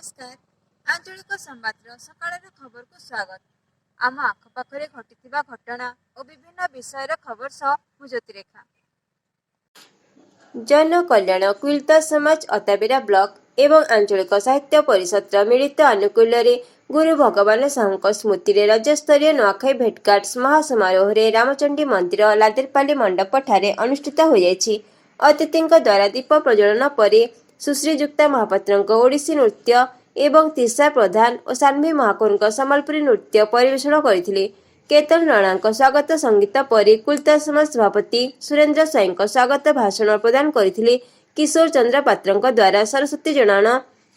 नमस्कार आंचलिक संबादर सकाळर खबर को स्वागत। आम आखपाखे घटी घटना और विभिन्न विषय खबर सह मु ज्योतिरेखा। जन कल्याण क्विल्त समाज अताबिरा ब्लॉक एवं आंचलिक साहित्य परिषद मिलित आनुकूल्य गुरु भगवान साहू स्मृति राज्यस्तरीय नुआखाई भेटघाट महासमारोह रामचंडी मंदिर लादेरपाली मंडप ठारे अनुष्ठित हो जायछि। अतिथि द्वारा दीप प्रज्वलन पर सुश्रीजुक्ता महापात्र ओडिसी नृत्य एवं तीसा प्रधान और सान्वी महाकुर सम्बलपुरी नृत्य परिवेषण करथिले। केतन राणा स्वागत संगीत पर कुलता समाज सभापति सुरेंद्र साई स्वागत भाषण प्रदान करथिले। किशोर चंद्र पात्र द्वारा सरस्वती जनाण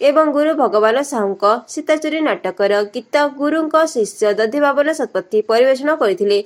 एवं गुरु भगवान साहू सीताचोरी नाटकर गीत गुरु शिष्य दधि भावन शतपथी परिवेषण करथिले।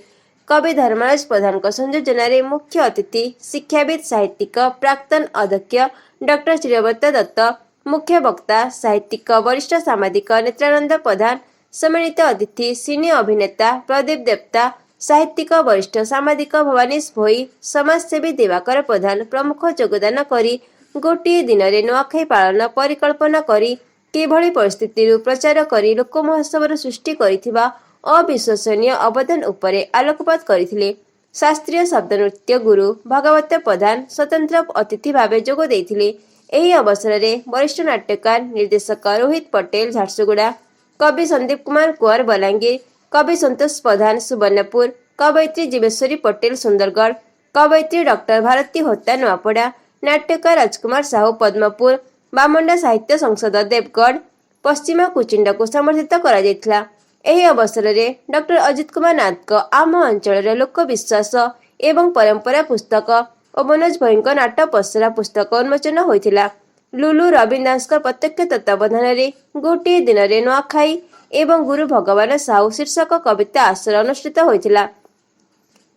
कवि धर्मराज प्रधान संयोजन मुख्य अतिथि शिक्षाविद साहित्यिक प्राक्तन अध्यक्ष डॉक्टर श्रीवत्त दत्त, मुख्य वक्ता साहित्यिक वरिष्ठ सामाजिक नेत्रानंद प्रधान, सम्मानित अतिथि सिने अभिनेता प्रदीप देवता, साहित्यिक वरिष्ठ सामाजिक भवानीश भोई, समाजसेवी दिवाकर प्रधान प्रमुख योगदान करी गोटे दिन में नुआखाई पालन परिकल्पना करी किभली परिस्थिति प्रचार करी लोक महोत्सव सृष्टि करिथिबा अविश्वसनीय अवदान उपरे आलोकपात करथिले। शास्त्रीय शब्द नृत्य गुरु भागवत प्रधान स्वतंत्र अतिथि भावे जोग देथिले। एही अवसर में वरिष्ठ नाट्यकार निर्देशक रोहित पटेल झारसुगुड़ा, कवि संदीप कुमार कुंवर बलांगीर, कवि संतोष प्रधान सुवर्णपुर, कवयित्री जीवेश्वरी पटेल सुंदरगढ़, कवयित्री डॉक्टर भारती होता नुआपड़ा, नाट्यकार राजकुमार साहू पद्मपुर, बामंडा साहित्य संसद देवगढ़ पश्चिम कुचिंडा को समर्थित करा जायथिला। एही अवसर में डॉक्टर अजित कुमार नाथ आम अंचल लोक विश्वास एवं परंपरा पुस्तक और मनोज भई नाट पसरा पुस्तक उन्मोचन होइथिला। लुलु रविदास प्रत्यक्ष तत्वावधान गोटे दिन में नुआखाई एवं गुरु भगवान साहू शीर्षक कविता आश्रय अनुष्ठित होइथिला।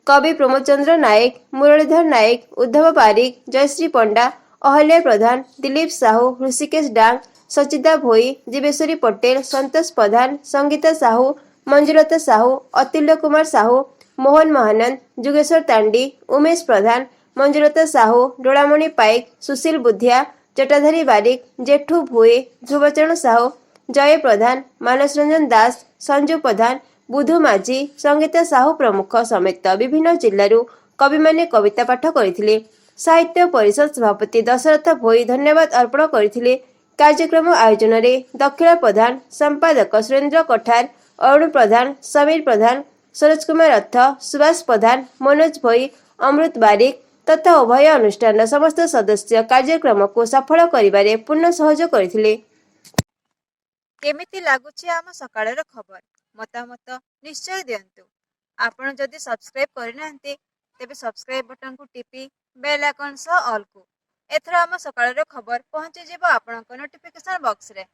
कवि प्रमोद चंद्र नायक, मुरलीधर नायक, उद्धव पारिक, जयश्री पंडा, अहल्या प्रधान, दिलीप साहू, ऋषिकेश डांग, सचिदा भोई, जीवेश्वरी पटेल, संतोष प्रधान, संगीता साहू, मंजुलता साहू, अतुल्य कुमार साहू, मोहन महानंद, जुगेश्वर तांडी, उमेश प्रधान, मंजुलता साहू, डोलामणि पाइक, सुशील बुधिया, जटाधारी बारिक, जेठू भोई, ध्रुवचरण साहू, जय प्रधान, मानस रंजन दास, संजू प्रधान, बुधु माझी, संगीता साहू प्रमुख समेत विभिन्न जिल्लारू कवि माने कविता पाठ करथिले। साहित्य परिषद सभापति दशरथ भोई धन्यवाद अर्पण करथिले। कार्यक्रम आयोजन में दक्षिणा प्रधान, संपादक सुरेंद्र कठार, अरुण प्रधान, समीर प्रधान, सरोज कुमार रथ, सुभाष प्रधान, मनोज भोई, अमृत बारिक तथा उभय अनुष्ठान समस्त सदस्य कार्यक्रम को सफल करिबारे पूर्ण सहयोग करथिले। केमिति लागुछि आम सकाळर खबर मतामत निश्चय दियंतु। आपण जदि सब्सक्राइब करिनांते तेबे सब्सक्राइब बटन को टिपि बेल आइकन सह ऑल को एथर आम सकाळर खबर पहुंची जिवो आपणक नोटिफिकेशन बॉक्स रे।